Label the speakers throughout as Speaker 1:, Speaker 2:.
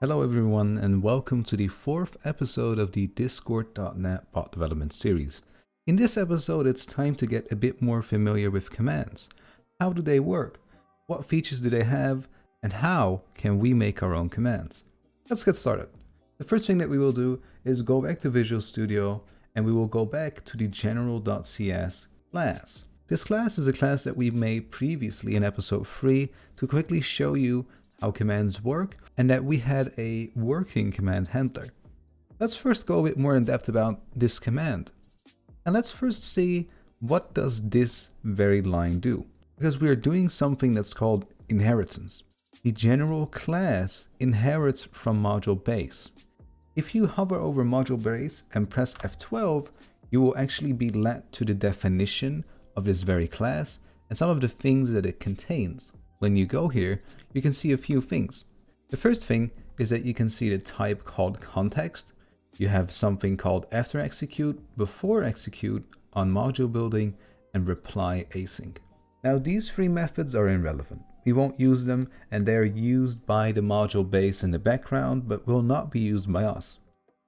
Speaker 1: Hello everyone and welcome to the fourth episode of the Discord.net bot development series. In this episode it's time to get a bit more familiar with commands. How do they work? What features do they have? And how can we make our own commands? Let's get started. The first thing that we will do is go back to Visual Studio and we will go back to the general.cs class. This class is a class that we made previously in episode 3 to quickly show you how commands work and that we had a working command handler. Let's first go a bit more in depth about this command. And let's first see what does this very line do. Because we are doing something that's called inheritance. The general class inherits from module base. If you hover over module base and press F12, you will actually be led to the definition of this very class and some of the things that it contains. When you go here, you can see a few things. The first thing is that you can see the type called context. You have something called after execute, before execute, on module building, and reply async. Now these three methods are irrelevant. We won't use them and they're used by the module base in the background, but will not be used by us.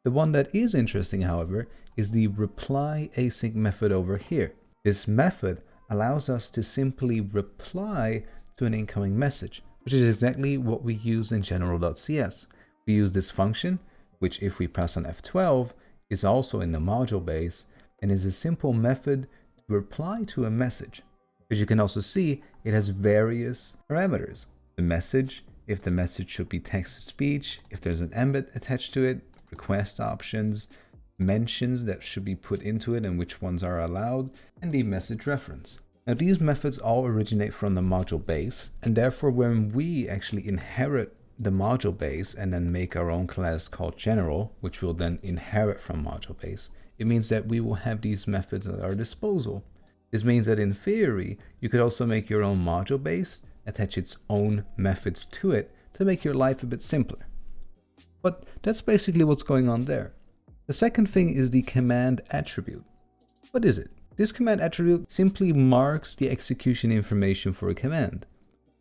Speaker 1: The one that is interesting, however, is the reply async method over here. This method allows us to simply reply to an incoming message, which is exactly what we use in general.cs. We use this function, which if we press on F12, is also in the module base and is a simple method to reply to a message. As you can also see, it has various parameters. The message, if the message should be text to speech, if there's an embed attached to it, request options, mentions that should be put into it and which ones are allowed, and the message reference. Now these methods all originate from the module base, and therefore when we actually inherit the module base and then make our own class called general, which will then inherit from module base, it means that we will have these methods at our disposal. This means that in theory, you could also make your own module base, attach its own methods to it to make your life a bit simpler. But that's basically what's going on there. The second thing is the command attribute. What is it? This command attribute simply marks the execution information for a command.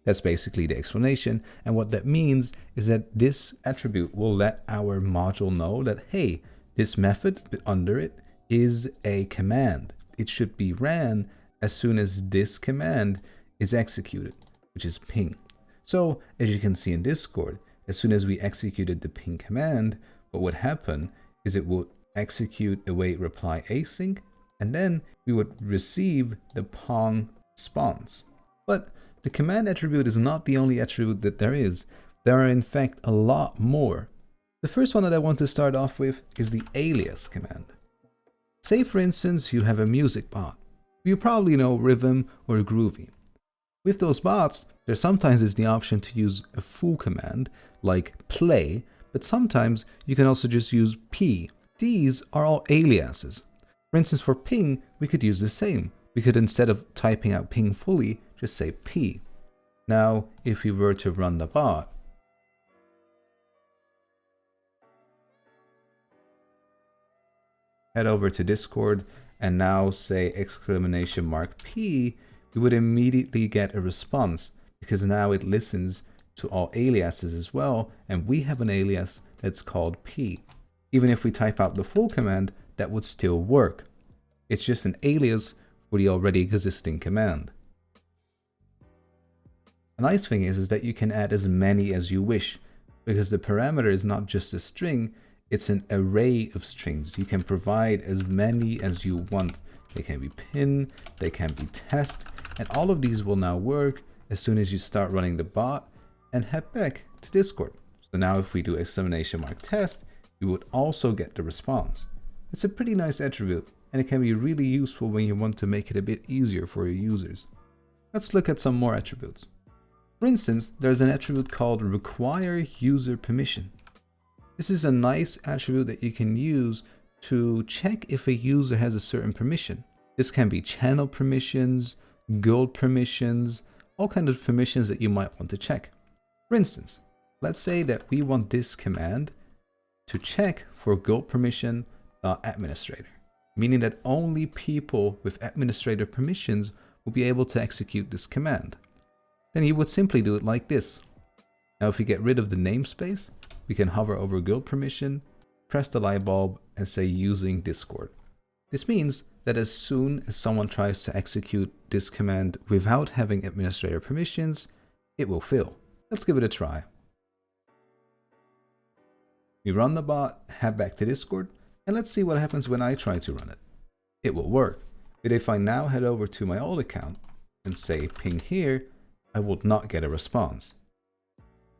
Speaker 1: That's basically the explanation, and what that means is that this attribute will let our module know that, hey, this method under it is a command. It should be ran as soon as this command is executed, which is ping. So, as you can see in Discord, as soon as we executed the ping command, what would happen is it would execute await reply async, and then we would receive the Pong response. But the command attribute is not the only attribute that there is. There are in fact a lot more. The first one that I want to start off with is the alias command. Say for instance you have a music bot. You probably know Rhythm or Groovy. With those bots, there sometimes is the option to use a full command like play, but sometimes you can also just use p. These are all aliases. For instance, for ping, we could use the same. We could, instead of typing out ping fully, just say p. Now, if we were to run the bot, head over to Discord and now say !p, we would immediately get a response because now it listens to all aliases as well, and we have an alias that's called p. Even if we type out the full command, that would still work. It's just an alias for the already existing command. A nice thing is that you can add as many as you wish, because the parameter is not just a string, it's an array of strings. You can provide as many as you want. They can be pin, they can be test, and all of these will now work as soon as you start running the bot and head back to Discord. So now if we do !test, we would also get the response. It's a pretty nice attribute, and it can be really useful when you want to make it a bit easier for your users. Let's look at some more attributes. For instance, there's an attribute called require user permission. This is a nice attribute that you can use to check if a user has a certain permission. This can be channel permissions, guild permissions, all kinds of permissions that you might want to check. For instance, let's say that we want this command to check for guild permission administrator, meaning that only people with administrator permissions will be able to execute this command. Then you would simply do it like this. Now if we get rid of the namespace we can hover over guild permission, press the light bulb, and say using Discord. This means that as soon as someone tries to execute this command without having administrator permissions, it will fail. Let's give it a try. We run the bot, head back to Discord, and let's see what happens when I try to run it. It will work, but if I now head over to my old account and say ping here, I will not get a response.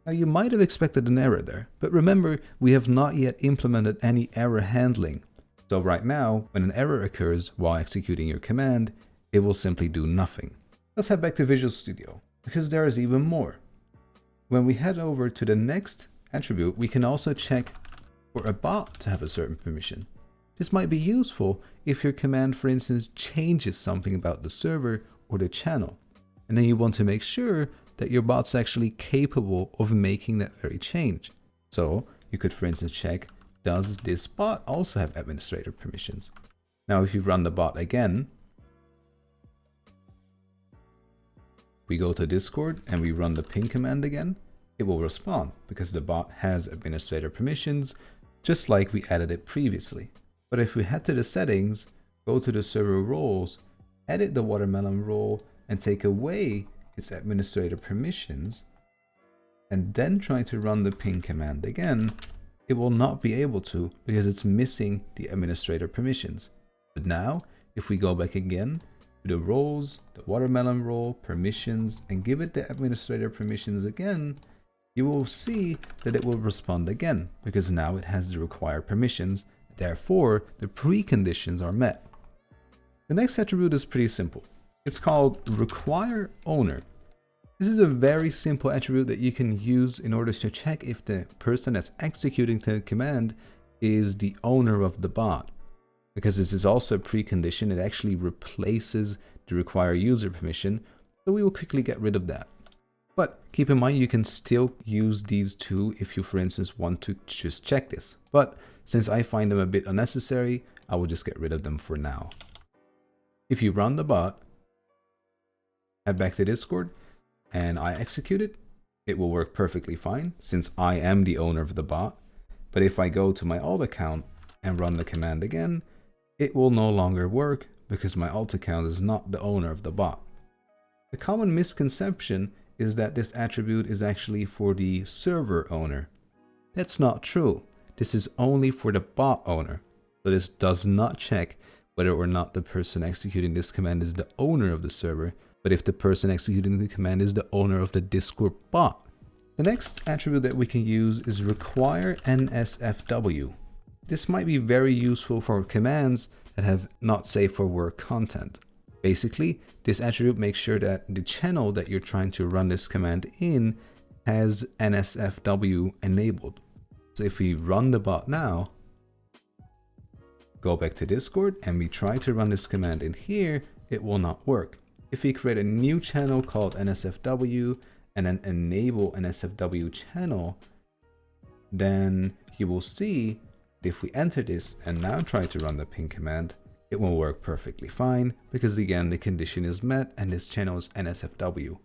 Speaker 1: Now you might have expected an error there, but remember, we have not yet implemented any error handling. So right now, when an error occurs while executing your command, it will simply do nothing. Let's head back to Visual Studio, because there is even more. When we head over to the next attribute, we can also check for a bot to have a certain permission. This might be useful if your command, for instance, changes something about the server or the channel, and then you want to make sure that your bot's actually capable of making that very change. So you could, for instance, check, does this bot also have administrator permissions? Now, if you run the bot again, we go to Discord and we run the ping command again, it will respond because the bot has administrator permissions, just like we added it previously. But if we head to the settings, go to the server roles, edit the watermelon role, and take away its administrator permissions, and then try to run the ping command again, it will not be able to because it's missing the administrator permissions. But now, if we go back again to the roles, the watermelon role, permissions, and give it the administrator permissions again, you will see that it will respond again because now it has the required permissions. Therefore, the preconditions are met. The next attribute is pretty simple. It's called require owner. This is a very simple attribute that you can use in order to check if the person that's executing the command is the owner of the bot. Because this is also a precondition, it actually replaces the require user permission, so we will quickly get rid of that. But keep in mind, you can still use these two if you, for instance, want to just check this. But since I find them a bit unnecessary, I will just get rid of them for now. If you run the bot, head back to Discord, and I execute it, it will work perfectly fine since I am the owner of the bot. But if I go to my alt account and run the command again, it will no longer work because my alt account is not the owner of the bot. The common misconception is that this attribute is actually for the server owner. That's not true. This is only for the bot owner. So this does not check whether or not the person executing this command is the owner of the server, but if the person executing the command is the owner of the Discord bot. The next attribute that we can use is require Nsfw. This might be very useful for commands that have not safe for work content. Basically, this attribute makes sure that the channel that you're trying to run this command in has Nsfw enabled. So if we run the bot now, go back to Discord, and we try to run this command in here, it will not work. If we create a new channel called Nsfw and then enable Nsfw channel, then you will see that if we enter this and now try to run the ping command, it will work perfectly fine because again the condition is met and this channel is Nsfw.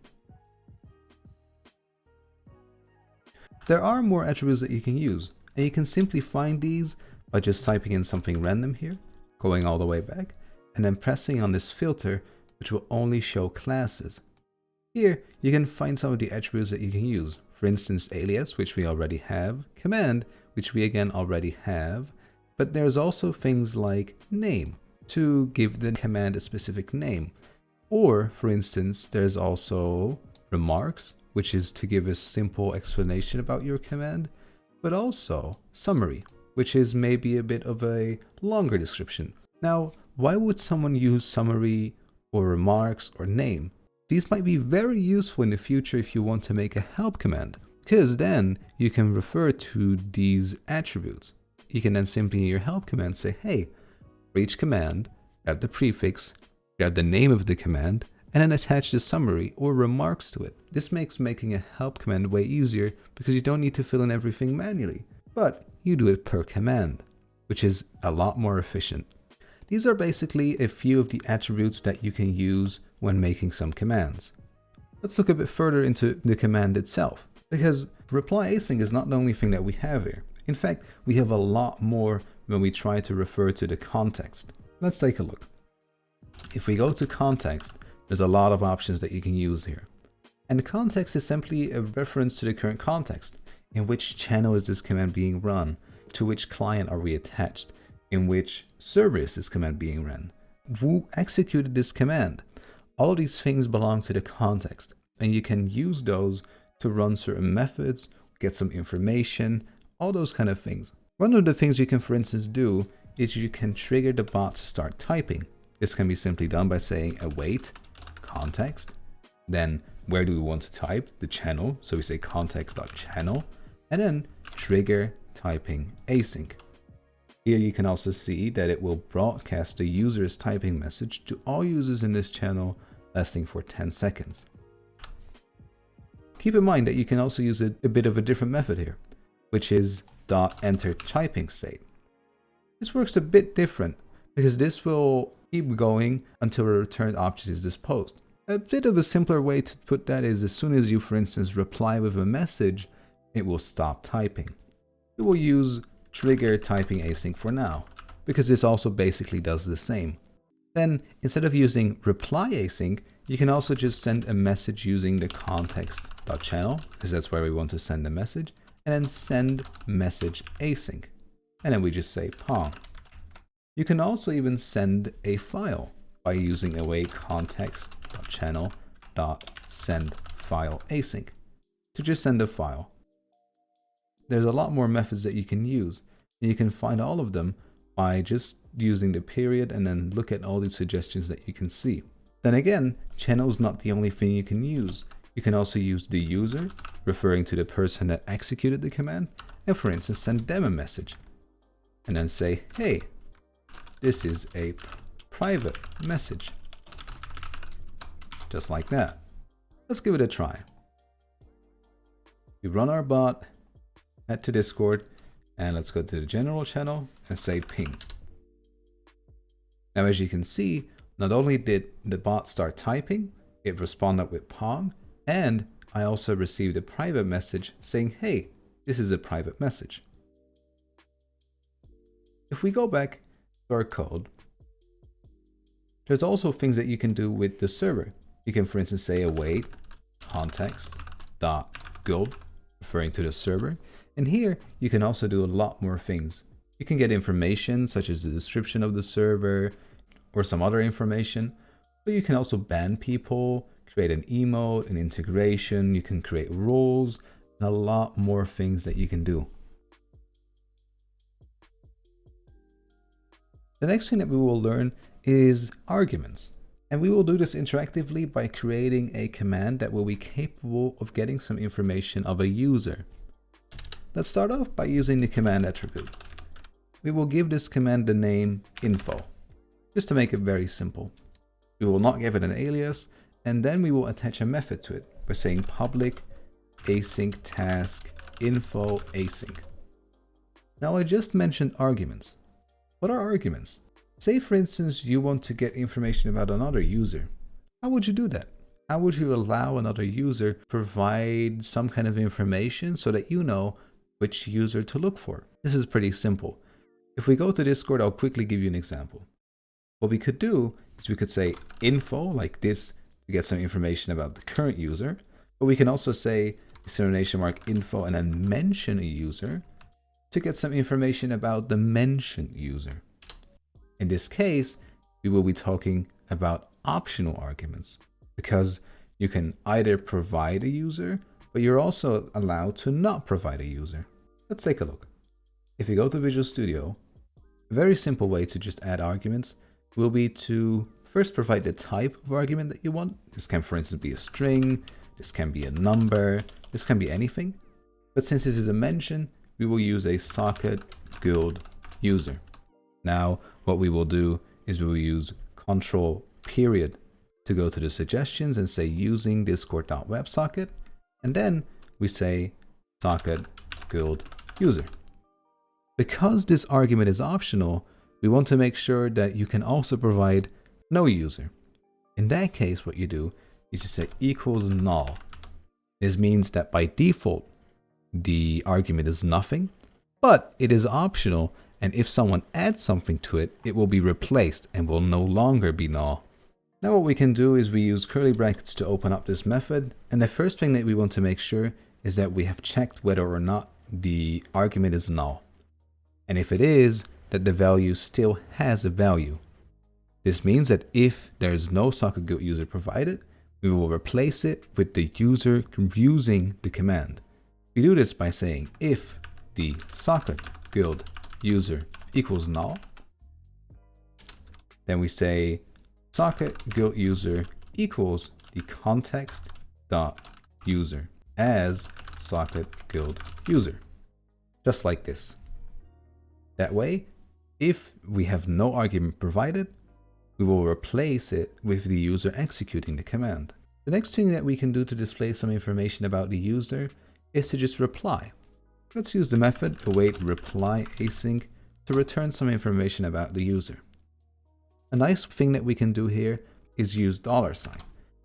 Speaker 1: There are more attributes that you can use, and you can simply find these by just typing in something random here, going all the way back, and then pressing on this filter, which will only show classes. Here you can find some of the attributes that you can use. For instance, alias, which we already have, command, which we again already have, but there's also things like name, to give the command a specific name. Or, for instance, there's also remarks, which is to give a simple explanation about your command, but also summary, which is maybe a bit of a longer description. Now, why would someone use summary or remarks or name? These might be very useful in the future if you want to make a help command, because then you can refer to these attributes. You can then simply in your help command say, hey, for each command, grab the prefix, grab the name of the command, and then attach the summary or remarks to it. This makes making a help command way easier because you don't need to fill in everything manually, but you do it per command, which is a lot more efficient. These are basically a few of the attributes that you can use when making some commands. Let's look a bit further into the command itself, because Reply async is not the only thing that we have here. In fact, we have a lot more when we try to refer to the context. Let's take a look. If we go to context, there's a lot of options that you can use here. And the context is simply a reference to the current context. In which channel is this command being run? To which client are we attached? In which server is this command being run? Who executed this command? All of these things belong to the context, and you can use those to run certain methods, get some information, all those kind of things. One of the things you can, for instance, do is you can trigger the bot to start typing. This can be simply done by saying await context, then where do we want to type? The channel. So we say context.channel, and then trigger typing async. Here you can also see that it will broadcast the user's typing message to all users in this channel, lasting for 10 seconds. Keep in mind that you can also use a bit of a different method here, which is .enter typing state. This works a bit different because this will keep going until a returned object is disposed. A bit of a simpler way to put that is as soon as you, for instance, reply with a message, it will stop typing. We will use trigger typing async for now, because this also basically does the same. Then, instead of using reply async, you can also just send a message using the context.channel, because that's where we want to send the message, and then send message async. And then we just say pong. You can also even send a file by using await context.channel.send file async to just send a file. There's a lot more methods that you can use, and you can find all of them by just using the period and then look at all these suggestions that you can see. Then again, channel is not the only thing you can use. You can also use the user, referring to the person that executed the command, and for instance send them a message. And then say, hey, this is a private message. Just like that. Let's give it a try. We run our bot, head to Discord, and let's go to the general channel and say ping. Now as you can see, not only did the bot start typing, it responded with pong, and I also received a private message saying, hey, this is a private message. If we go back to our code, there's also things that you can do with the server. You can, for instance, say await context.build, referring to the server. And here you can also do a lot more things. You can get information such as the description of the server or some other information, but you can also ban people, create an emote, an integration, you can create roles, and a lot more things that you can do. The next thing that we will learn is arguments. And we will do this interactively by creating a command that will be capable of getting some information of a user. Let's start off by using the command attribute. We will give this command the name info, just to make it very simple. We will not give it an alias, and then we will attach a method to it by saying public async task info async. Now I just mentioned arguments. What are arguments? Say for instance you want to get information about another user. How would you do that? How would you allow another user to provide some kind of information so that you know which user to look for? This is pretty simple. If we go to Discord, I'll quickly give you an example. What we could do is we could say info like this to get some information about the current user, but we can also say exclamation mark info and then mention a user to get some information about the mentioned user. In this case, we will be talking about optional arguments because you can either provide a user, but you're also allowed to not provide a user. Let's take a look. If you go to Visual Studio, a very simple way to just add arguments will be to first provide the type of argument that you want. This can, for instance, be a string, this can be a number, this can be anything. But since this is a mention, we will use a socket guild user. Now, what we will do is we will use control period to go to the suggestions and say using discord.websocket, and then we say socket guild user. Because this argument is optional, we want to make sure that you can also provide no user. In that case, what you do is you say equals null. This means that by default, the argument is nothing, but it is optional, and if someone adds something to it, it will be replaced and will no longer be null. Now what we can do is we use curly brackets to open up this method, and the first thing that we want to make sure is that we have checked whether or not the argument is null. And if it is, that the value still has a value. This means that if there is no socket guild user provided, we will replace it with the user using the command. We do this by saying if the socket guild user equals null, then we say socket guild user equals the context dot user as socket guild user, just like this. That way, if we have no argument provided, we will replace it with the user executing the command. The next thing that we can do to display some information about the user is to just reply. Let's use the method await reply async to return some information about the user. A nice thing that we can do here is use $sign.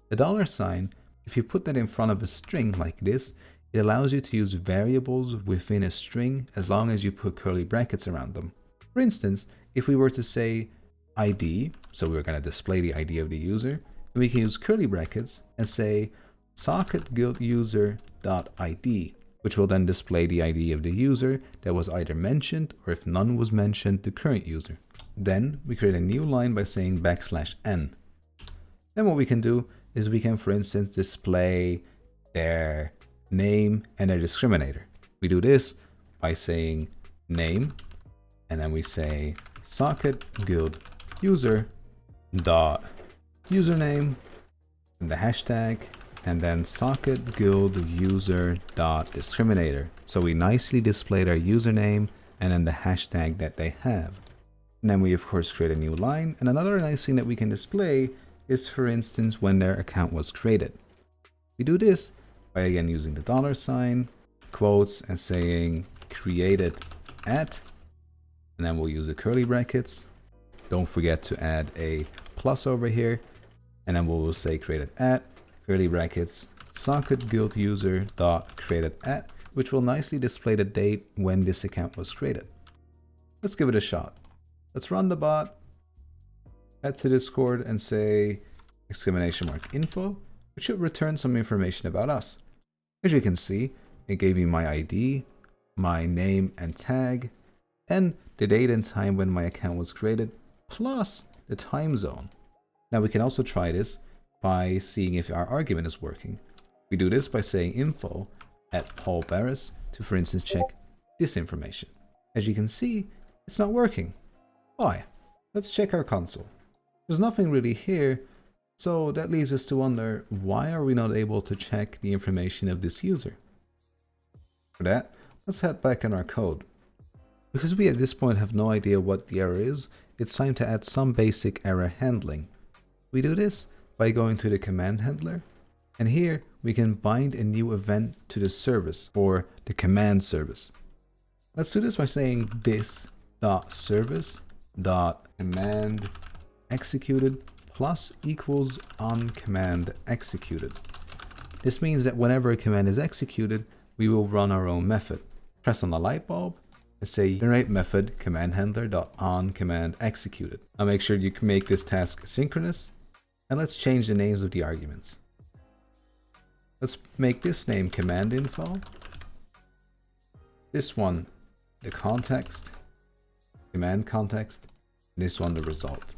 Speaker 1: The $sign, if you put that in front of a string like this, it allows you to use variables within a string as long as you put curly brackets around them. For instance, if we were to say ID, so we're going to display the ID of the user, we can use curly brackets and say socket guild user dot ID, which will then display the ID of the user that was either mentioned, or if none was mentioned, the current user. Then we create a new line by saying \n. Then what we can do is we can, for instance, display their name and their discriminator. We do this by saying name, and then we say socket guild user dot username and the hashtag, and then socket guild user dot discriminator. So we nicely display their username and then the hashtag that they have. And then we of course create a new line, and another nice thing that we can display is, for instance, when their account was created. We do this by again using the $sign, quotes, and saying created at, and then we'll use the curly brackets. Don't forget to add a plus over here, and then we'll say created at, curly brackets, socket guild user dot created at, which will nicely display the date when this account was created. Let's give it a shot. Let's run the bot, head to Discord and say !info, which should return some information about us. As you can see, it gave me my ID, my name and tag, and the date and time when my account was created, plus the time zone. Now we can also try this by seeing if our argument is working. We do this by saying info at Paul Barris to, for instance, check this information. As you can see, it's not working. Why? Let's check our console. There's nothing really here, so that leaves us to wonder, why are we not able to check the information of this user? For that, let's head back in our code. Because we at this point have no idea what the error is, it's time to add some basic error handling. We do this by going to the command handler, and here we can bind a new event to the service, or the command service. Let's do this by saying this.service.command executed plus equals on command executed. This means that whenever a command is executed, we will run our own method. Press on the light bulb and say generate method command handler.on command executed. Now make sure you can make this task synchronous, and let's change the names of the arguments. Let's make this name command info, this one the context, command context, and this one the result.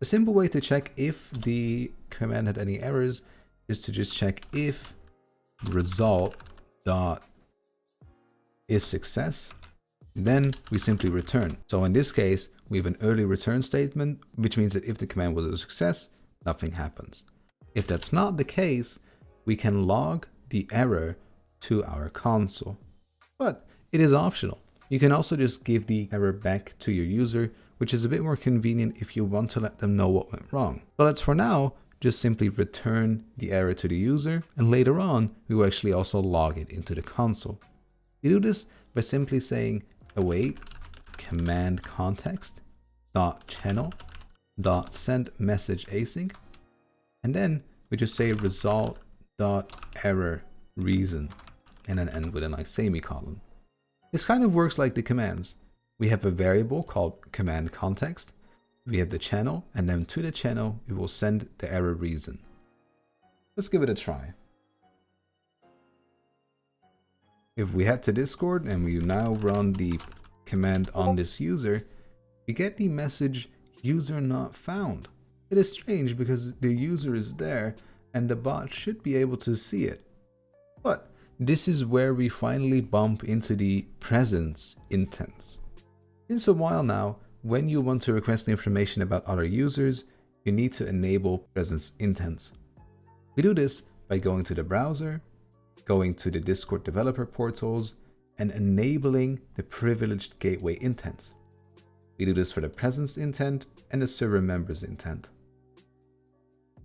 Speaker 1: A simple way to check if the command had any errors is to just check if result dot is success, then we simply return. So in this case, we have an early return statement, which means that if the command was a success, nothing happens. If that's not the case, we can log the error to our console. But it is optional. You can also just give the error back to your user, which is a bit more convenient if you want to let them know what went wrong. But let's for now just simply return the error to the user, and later on we will actually also log it into the console. We do this by simply saying await command context dot channel dot send message async, and then we just say result dot error reason, and then end with a nice semicolon. This kind of works like the commands. We have a variable called command context. We have the channel, and then to the channel, we will send the error reason. Let's give it a try. If we head to Discord and we now run the command on this user, we get the message user not found. It is strange because the user is there and the bot should be able to see it. But this is where we finally bump into the presence intents. Since a while now, when you want to request information about other users, you need to enable presence intents. We do this by going to the browser, going to the Discord developer portals, and enabling the privileged gateway intents. We do this for the presence intent and the server members intent.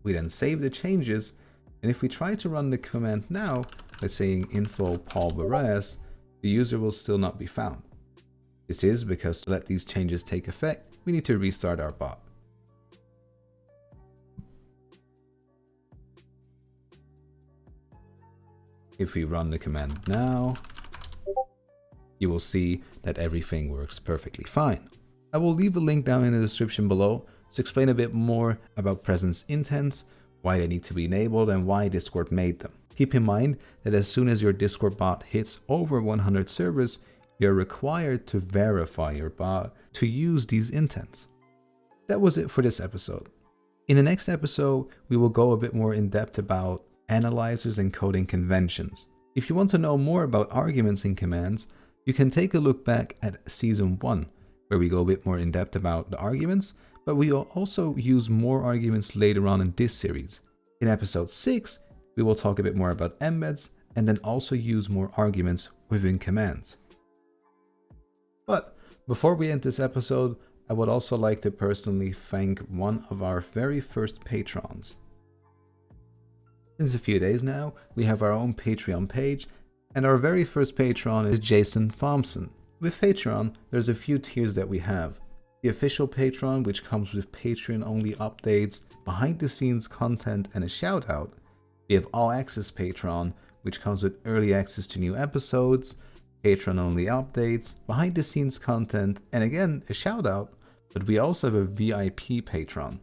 Speaker 1: We then save the changes, and if we try to run the command now by saying info Paul Barres, the user will still not be found. This is because to let these changes take effect, we need to restart our bot. If we run the command now, you will see that everything works perfectly fine. I will leave a link down in the description below to explain a bit more about presence intents, why they need to be enabled, and why Discord made them. Keep in mind that as soon as your Discord bot hits over 100 servers, you're required to verify your bot to use these intents. That was it for this episode. In the next episode, we will go a bit more in depth about analyzers and coding conventions. If you want to know more about arguments in commands, you can take a look back at season 1, where we go a bit more in depth about the arguments, but we will also use more arguments later on in this series. In episode 6, we will talk a bit more about embeds and then also use more arguments within commands. But before we end this episode, I would also like to personally thank one of our very first patrons. Since a few days now, we have our own Patreon page, and our very first patron is Jason Thompson. With Patreon, there's a few tiers that we have. The official patron, which comes with Patreon-only updates, behind-the-scenes content, and a shout-out. We have All Access Patreon, which comes with early access to new episodes, Patreon-only updates, behind-the-scenes content, and again, a shout-out. But we also have a VIP Patreon.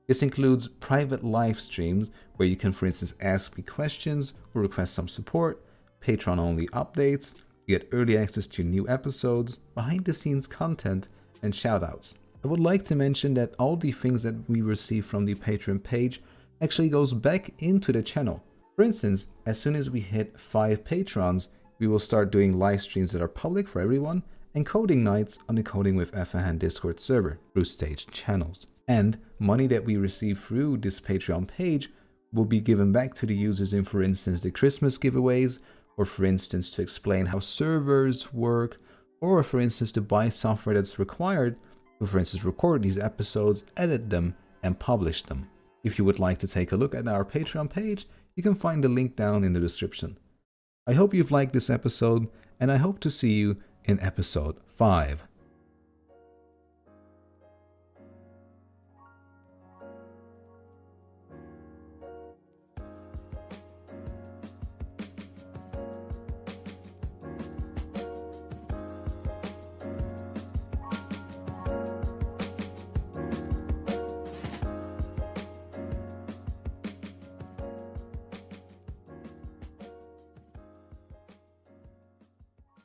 Speaker 1: This includes private live streams where you can, for instance, ask me questions or request some support, Patreon-only updates, you get early access to new episodes, behind-the-scenes content, and shoutouts. I would like to mention that all the things that we receive from the Patreon page actually goes back into the channel. For instance, as soon as we hit 5 patrons, we will start doing live streams that are public for everyone and coding nights on the Coding with FAHAN Discord server through staged channels. And money that we receive through this Patreon page will be given back to the users in, for instance, the Christmas giveaways, or for instance, to explain how servers work, or for instance, to buy software that's required to, for instance, record these episodes, edit them, and publish them. If you would like to take a look at our Patreon page, you can find the link down in the description. I hope you've liked this episode, and I hope to see you in episode 5.